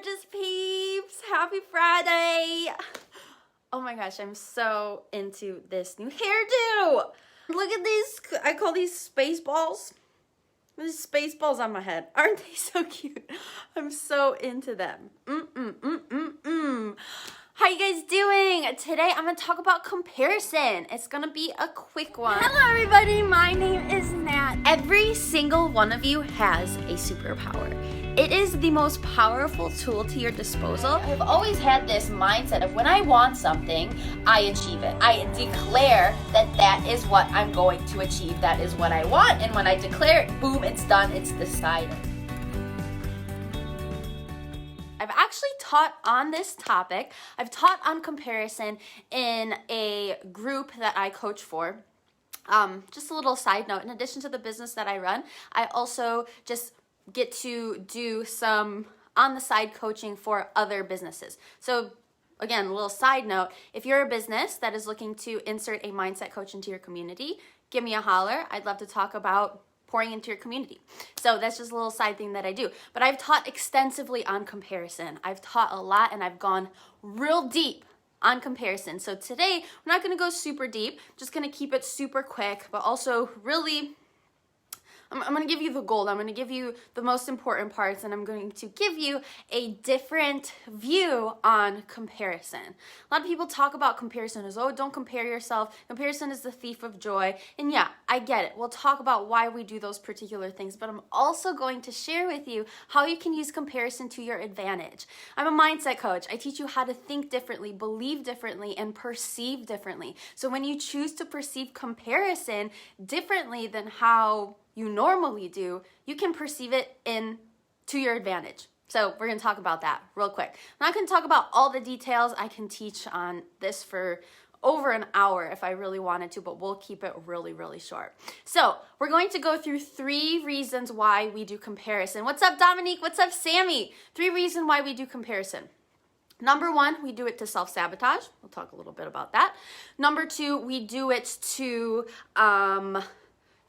gorgeous peeps. Happy Friday. Oh my gosh, I'm so into this new hairdo. Look at these, I call these space balls. There's space balls on my head. Aren't they so cute? I'm so into them. How you guys doing? Today I'm gonna talk about comparison. It's gonna be a quick one. Hello everybody, my name is Nat. Every single one of you has a superpower. It is the most powerful tool to your disposal. I've always had this mindset of when I want something, I achieve it. I declare that that is what I'm going to achieve. That is what I want. And when I declare it, boom, it's done, it's decided. I've actually taught on this topic. I've taught on comparison in a group that I coach for. Just a little side note, in addition to the business that I run, I also just get to do some on the side coaching for other businesses. So again, a little side note, if you're a business that is looking to insert a mindset coach into your community, give me a holler. I'd love to talk about pouring into your community. So that's just a little side thing that I do. But I've taught extensively on comparison. I've taught a lot and I've gone real deep on comparison. So today, we're not gonna go super deep, just gonna keep it super quick, but also really I'm going to give you the gold. I'm going to give you the most important parts, and I'm going to give you a different view on comparison. A lot of people talk about comparison as, oh, don't compare yourself. Comparison is the thief of joy. And yeah, I get it. We'll talk about why we do those particular things, but I'm also going to share with you how you can use comparison to your advantage. I'm a mindset coach. I teach you how to think differently, believe differently, and perceive differently. So when you choose to perceive comparison differently than how you normally do, you can perceive it to your advantage. So we're going to talk about that real quick. I'm not going to talk about all the details. I can teach on this for over an hour if I really wanted to, but we'll keep it really, really short. So we're going to go through 3 reasons why we do comparison. What's up, Dominique? What's up, Sammy? 3 reasons why we do comparison. Number 1, we do it to self-sabotage. We'll talk a little bit about that. Number 2, we do it to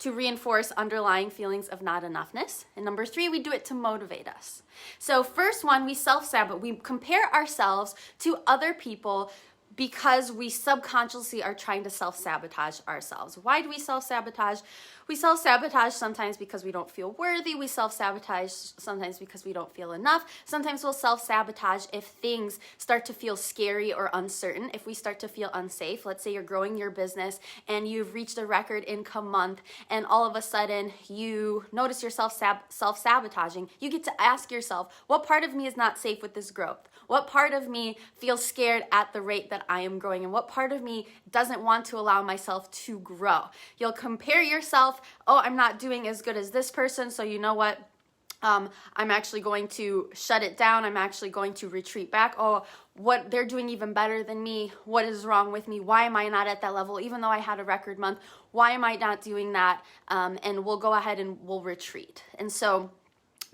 reinforce underlying feelings of not enoughness. And number 3, we do it to motivate us. So first one, we self-sabotage. We compare ourselves to other people because we subconsciously are trying to self-sabotage ourselves. Why do we self-sabotage? We self-sabotage sometimes because we don't feel worthy. We self-sabotage sometimes because we don't feel enough. Sometimes we'll self-sabotage if things start to feel scary or uncertain. If we start to feel unsafe, let's say you're growing your business and you've reached a record income month and all of a sudden you notice yourself self-sabotaging, you get to ask yourself, what part of me is not safe with this growth? What part of me feels scared at the rate that I am growing? And what part of me doesn't want to allow myself to grow? You'll compare yourself, oh, I'm not doing as good as this person, so you know what? I'm actually going to shut it down. I'm actually going to retreat back. Oh, what they're doing even better than me. What is wrong with me? Why am I not at that level? Even though I had a record month, why am I not doing that? And we'll go ahead and we'll retreat. And so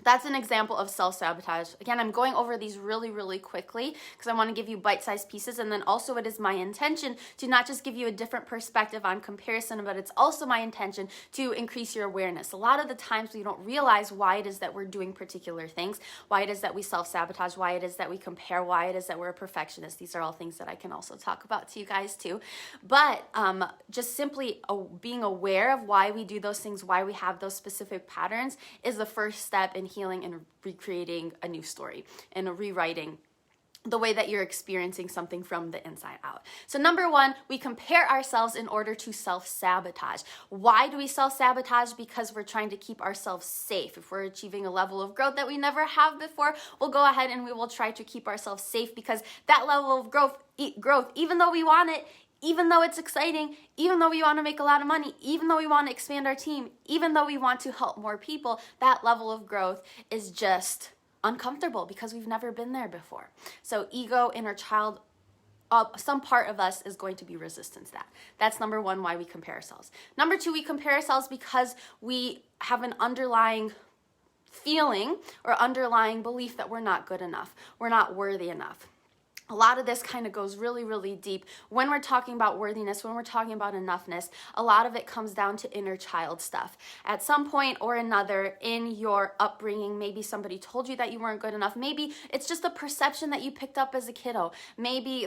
that's an example of self-sabotage. Again, I'm going over these really, really quickly because I want to give you bite-sized pieces. And then also it is my intention to not just give you a different perspective on comparison, but it's also my intention to increase your awareness. A lot of the times we don't realize why it is that we're doing particular things, why it is that we self-sabotage, why it is that we compare, why it is that we're a perfectionist. These are all things that I can also talk about to you guys too. But just simply being aware of why we do those things, why we have those specific patterns is the first step in healing and recreating a new story and rewriting the way that you're experiencing something from the inside out. So number 1, we compare ourselves in order to self-sabotage. Why do we self-sabotage? Because we're trying to keep ourselves safe. If we're achieving a level of growth that we never have before, we'll go ahead and we will try to keep ourselves safe because that level of growth, even though we want it, even though it's exciting, even though we want to make a lot of money, even though we want to expand our team, even though we want to help more people, that level of growth is just uncomfortable because we've never been there before. So ego, inner child, some part of us is going to be resistant to that. That's number 1, why we compare ourselves. Number 2, we compare ourselves because we have an underlying feeling or underlying belief that we're not good enough, we're not worthy enough. a lot of this kind of goes really, really deep. When we're talking about worthiness, when we're talking about enoughness, a lot of it comes down to inner child stuff. At some point or another in your upbringing, maybe somebody told you that you weren't good enough. Maybe it's just a perception that you picked up as a kiddo. Maybe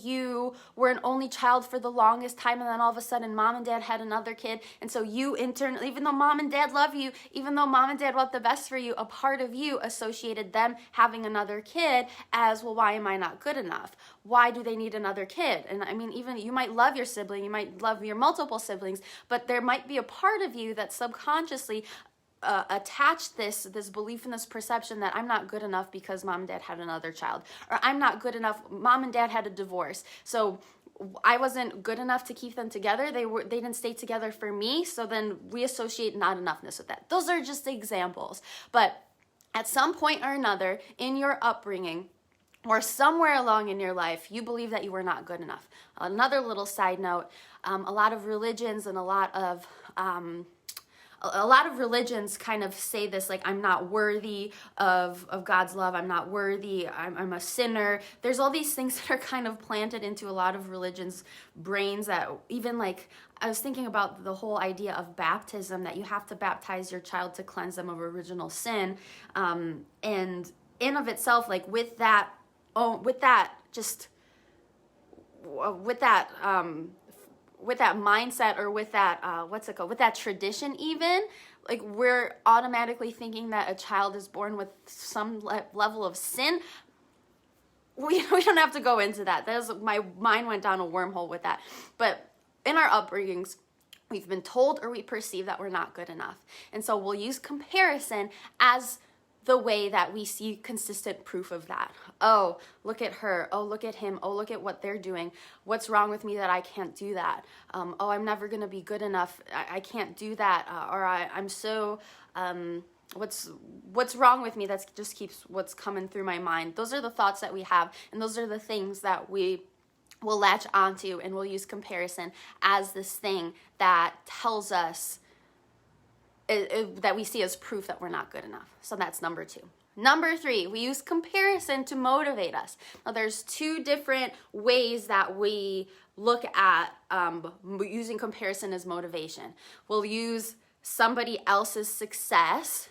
you were an only child for the longest time, and then all of a sudden mom and dad had another kid, and so you internally, even though mom and dad love you, even though mom and dad want the best for you, a part of you associated them having another kid as, well, why am I not good enough? Why do they need another kid? And I mean, even you might love your sibling, you might love your multiple siblings, but there might be a part of you that subconsciously attached this belief and this perception that I'm not good enough because mom and dad had another child, or I'm not good enough, mom and dad had a divorce, so I wasn't good enough to keep them together. They didn't stay together for me, so then we associate not enoughness with that. Those are just examples. But at some point or another in your upbringing, or somewhere along in your life, you believe that you were not good enough. Another little side note, a lot of religions and a lot of religions kind of say this, like, I'm not worthy of God's love, I'm not worthy, I'm a sinner. There's all these things that are kind of planted into a lot of religions' brains that even, like, I was thinking about the whole idea of baptism, that you have to baptize your child to cleanse them of original sin. And in of itself, like, with that mindset, or with that, with that tradition even, like, we're automatically thinking that a child is born with some level of sin. We don't have to go into that. My mind went down a wormhole with that. But in our upbringings, we've been told, or we perceive, that we're not good enough. And so we'll use comparison as the way that we see consistent proof of that. Oh, look at her. Oh, look at him. Oh, look at what they're doing. What's wrong with me that I can't do that? Oh, I'm never going to be good enough. I can't do that. I'm so, what's wrong with me? That just keeps what's coming through my mind. Those are the thoughts that we have, and those are the things that we will latch onto, and we'll use comparison as this thing that tells us, that we see as proof that we're not good enough. So that's number 2. Number 3, we use comparison to motivate us. Now, there's 2 different ways that we look at using comparison as motivation. We'll use somebody else's success,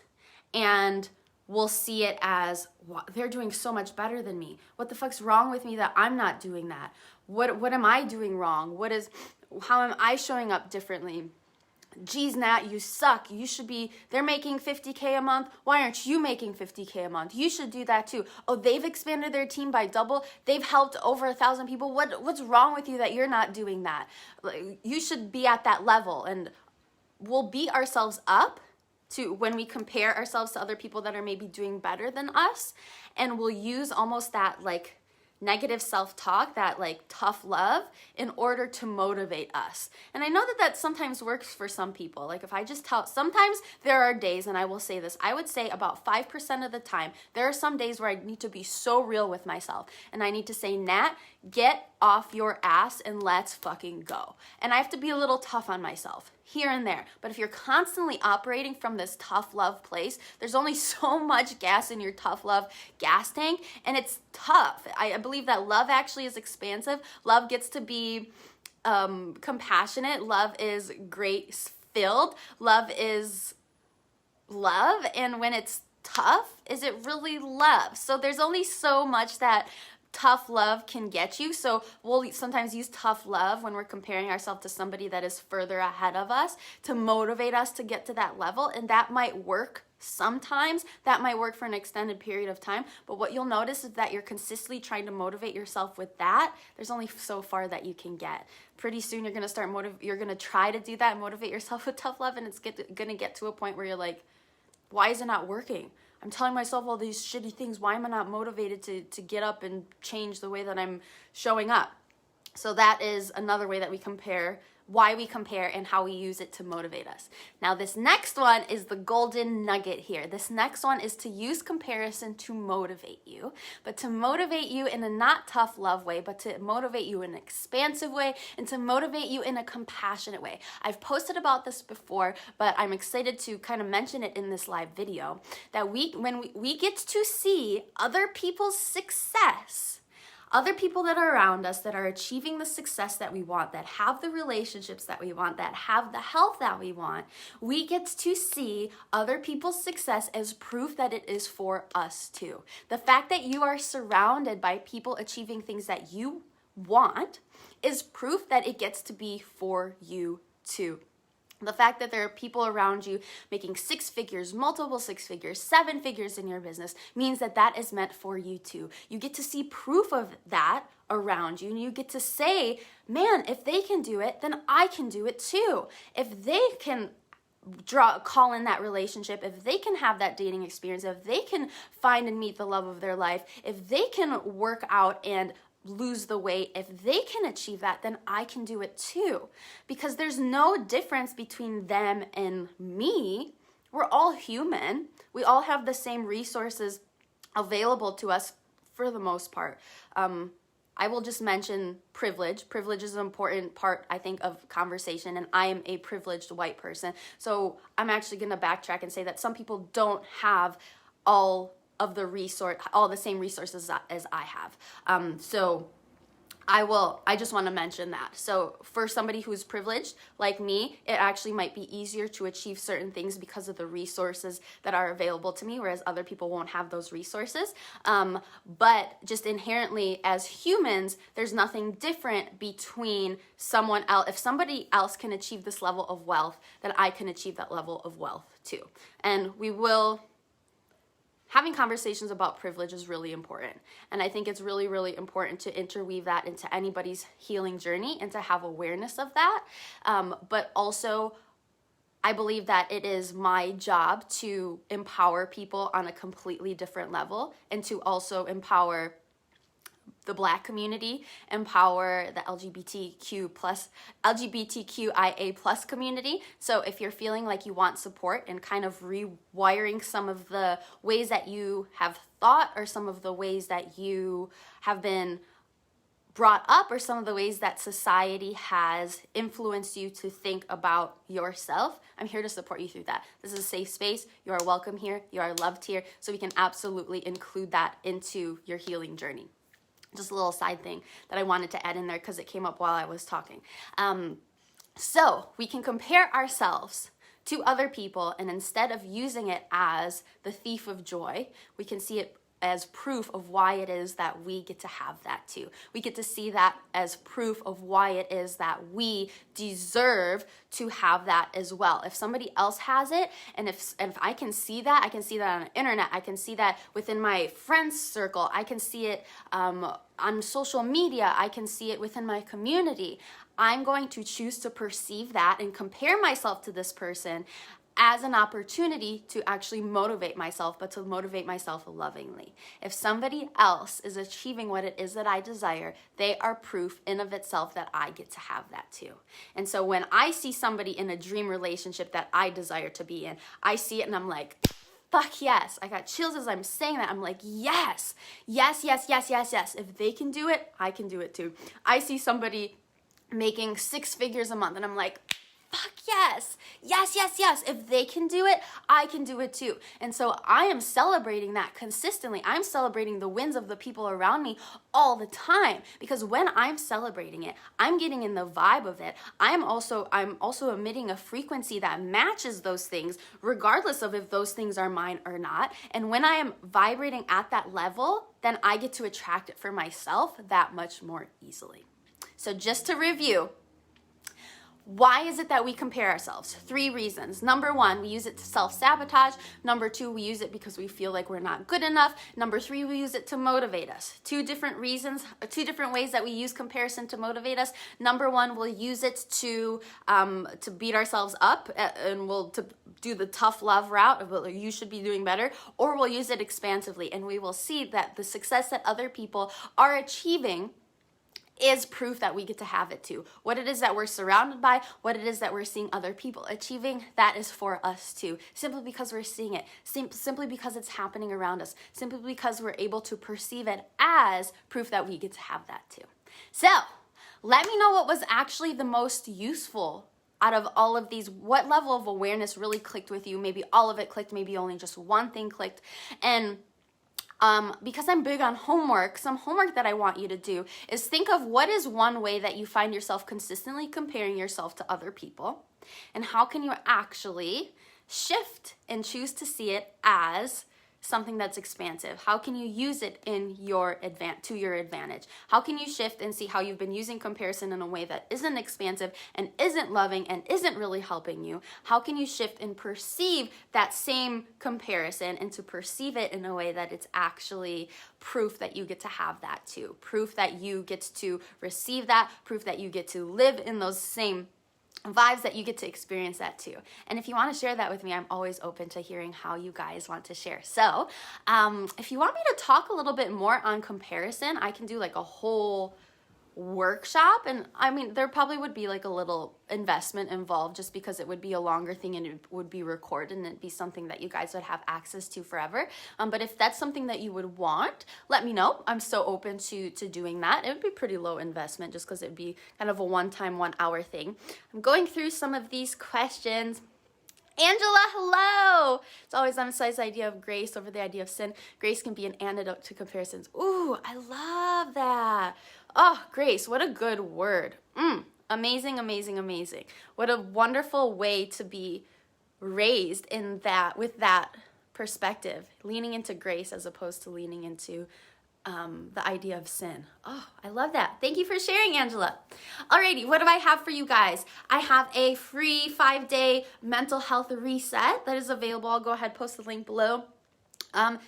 and we'll see it as, wow, they're doing so much better than me. What the fuck's wrong with me that I'm not doing that? What am I doing wrong? How am I showing up differently? Geez, Nat, you suck. You should be, they're making $50K a month. Why aren't you making $50K a month? You should do that too. Oh, they've expanded their team by double. They've helped over 1,000 people. What's wrong with you that you're not doing that? You should be at that level. And we'll beat ourselves up to when we compare ourselves to other people that are maybe doing better than us. And we'll use almost that, like, negative self-talk, that, like, tough love, in order to motivate us. And I know that sometimes works for some people. Like, if I just sometimes there are days, and I will say this, I would say about 5% of the time, there are some days where I need to be so real with myself, and I need to say, Nat, get off your ass and let's fucking go. And I have to be a little tough on myself here and there. But if you're constantly operating from this tough love place, there's only so much gas in your tough love gas tank, and it's tough. I believe that love actually is expansive. Love gets to be compassionate. Love is grace-filled. Love is love. And when it's tough, is it really love? So there's only so much that tough love can get you. So we'll sometimes use tough love when we're comparing ourselves to somebody that is further ahead of us to motivate us to get to that level. And that might work sometimes. That might work for an extended period of time. But what you'll notice is that you're consistently trying to motivate yourself with that. There's only so far that you can get. Pretty soon you're going to start you're going to try to do that, motivate yourself with tough love, and it's going to get to a point where you're like, why is it not working? I'm telling myself all these shitty things. Why am I not motivated to get up and change the way that I'm showing up? So that is another way that we compare, why we compare, and how we use it to motivate us. Now, this next one is the golden nugget here. This next one is to use comparison to motivate you, but to motivate you in a not tough love way, but to motivate you in an expansive way, and to motivate you in a compassionate way. I've posted about this before, but I'm excited to kind of mention it in this live video, that when we get to see other people's success, other people that are around us that are achieving the success that we want, that have the relationships that we want, that have the health that we want, we get to see other people's success as proof that it is for us too. The fact that you are surrounded by people achieving things that you want is proof that it gets to be for you too. The fact that there are people around you making 6 figures, multiple 6 figures, 7 figures in your business means that that is meant for you too. You get to see proof of that around you, and you get to say, man, if they can do it, then I can do it too. If they can call in that relationship, if they can have that dating experience, if they can find and meet the love of their life, if they can work out and lose the weight, if they can achieve that, then I can do it too. Because there's no difference between them and me. We're all human. We all have the same resources available to us for the most part. I will just mention privilege. Privilege is an important part, I think, of conversation, and I am a privileged white person. So I'm actually going to backtrack and say that some people don't have all the same resources as I have. So I just want to mention that. So for somebody who's privileged like me, it actually might be easier to achieve certain things because of the resources that are available to me, whereas other people won't have those resources. But just inherently as humans, there's nothing different between someone else. If somebody else can achieve this level of wealth, then I can achieve that level of wealth too. And having conversations about privilege is really important. And I think it's really, really important to interweave that into anybody's healing journey and to have awareness of that. But also, I believe that it is my job to empower people on a completely different level, and to also empower the Black community, empower the LGBTQIA plus community. So if you're feeling like you want support and kind of rewiring some of the ways that you have thought, or some of the ways that you have been brought up, or some of the ways that society has influenced you to think about yourself, I'm here to support you through that. This is a safe space. You are welcome here. You are loved here. So we can absolutely include that into your healing journey. Just a little side thing that I wanted to add in there because it came up while I was talking. So we can compare ourselves to other people, and instead of using it as the thief of joy, we can see it as proof of why it is that we get to have that too. We get to see that as proof of why it is that we deserve to have that as well. If somebody else has it, and if I can see that, I can see that on the internet, I can see that within my friends circle, I can see it on social media, I can see it within my community, I'm going to choose to perceive that and compare myself to this person as an opportunity to actually motivate myself, but to motivate myself lovingly. If somebody else is achieving what it is that I desire, they are proof in of itself that I get to have that too. And so when I see somebody in a dream relationship that I desire to be in, I see it and I'm like, fuck yes. I got chills as I'm saying that. I'm like, yes, yes, yes, yes, yes, yes. If they can do it, I can do it too. I see somebody making 6 figures a month and I'm like, fuck yes, yes, yes, yes. If they can do it, I can do it too. And so I am celebrating that consistently. I'm celebrating the wins of the people around me all the time, because when I'm celebrating it, I'm getting in the vibe of it. I'm also emitting a frequency that matches those things, regardless of if those things are mine or not. And when I am vibrating at that level, then I get to attract it for myself that much more easily. So just to review, why is it that we compare ourselves? 3 reasons. Number 1, we use it to self-sabotage. Number 2, we use it because we feel like we're not good enough. Number 3, we use it to motivate us. 2 different reasons, 2 different ways that we use comparison to motivate us. Number 1, we'll use it to beat ourselves up, and to do the tough love route of, you should be doing better, or we'll use it expansively, and we will see that the success that other people are achieving is proof that we get to have it too. What it is that we're surrounded by, what it is that we're seeing other people achieving, that is for us too. Simply because we're seeing it, simply because it's happening around us, simply because we're able to perceive it as proof that we get to have that too. So, let me know what was actually the most useful out of all of these. What level of awareness really clicked with you? Maybe all of it clicked, maybe only just one thing clicked. And because I'm big on homework, some homework that I want you to do is think of what is one way that you find yourself consistently comparing yourself to other people, and how can you actually shift and choose to see it as something that's expansive? How can you use it in to your advantage? How can you shift and see how you've been using comparison in a way that isn't expansive and isn't loving and isn't really helping you? How can you shift and perceive that same comparison and to perceive it in a way that it's actually proof that you get to have that too, proof that you get to receive that, proof that you get to live in those same vibes, that you get to experience that too. And if you want to share that with me, I'm always open to hearing how you guys want to share. So if you want me to talk a little bit more on comparison, I can do like a whole workshop. And I mean, there probably would be like a little investment involved, just because it would be a longer thing and it would be recorded and it'd be something that you guys would have access to forever. But if that's something that you would want, let me know. I'm so open to doing that. It would be pretty low investment, just because it'd be kind of a one-time 1 hour thing. I'm going through some of these questions. Angela, hello. It's always emphasized the idea of grace over the idea of sin. Grace can be an antidote to comparisons. Ooh, I love that. Oh, grace, what a good word. Amazing, amazing, amazing. What a wonderful way to be raised in that, with that perspective, leaning into grace as opposed to leaning into the idea of sin. Oh, I love that. Thank you for sharing, Angela. Alrighty, what do I have for you guys? I have a free 5-day mental health reset that is available. I'll go ahead and post the link below.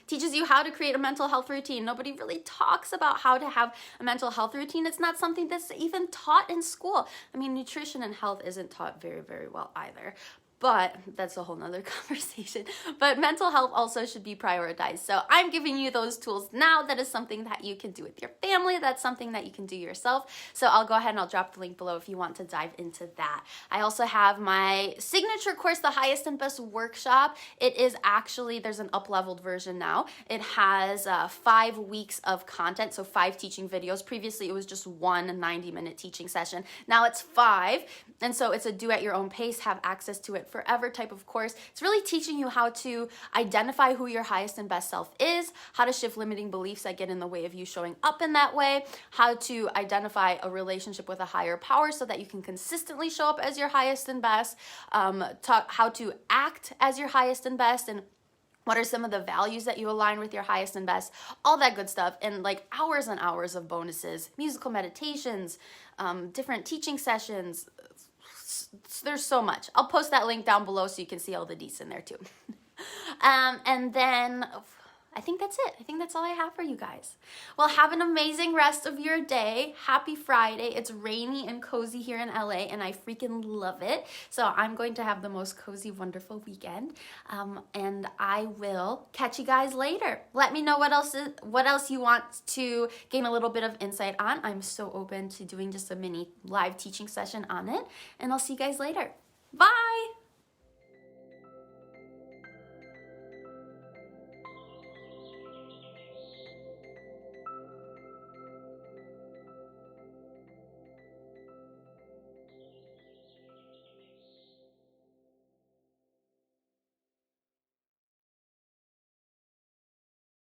Teaches you how to create a mental health routine. Nobody really talks about how to have a mental health routine. It's not something that's even taught in school. I mean, nutrition and health isn't taught very, very well either. But that's a whole nother conversation. But mental health also should be prioritized. So I'm giving you those tools now. That is something that you can do with your family. That's something that you can do yourself. So I'll go ahead and I'll drop the link below if you want to dive into that. I also have my signature course, the Highest and Best Workshop. It is actually, there's an up-leveled version now. It has 5 weeks of content, so 5 teaching videos. Previously, it was just 1 90-minute teaching session. Now it's 5, and so it's a do-at-your-own pace, have access to it forever type of course. It's really teaching you how to identify who your highest and best self is, how to shift limiting beliefs that get in the way of you showing up in that way, how to identify a relationship with a higher power so that you can consistently show up as your highest and best, how to act as your highest and best, and what are some of the values that you align with your highest and best, all that good stuff, and like hours and hours of bonuses, musical meditations, different teaching sessions. There's so much. I'll post that link down below so you can see all the deets in there too. And then I think that's it. I think that's all I have for you guys. Well, have an amazing rest of your day. Happy Friday. It's rainy and cozy here in LA, and I freaking love it. So I'm going to have the most cozy, wonderful weekend. And I will catch you guys later. Let me know what else you want to gain a little bit of insight on. I'm so open to doing just a mini live teaching session on it. And I'll see you guys later. Bye.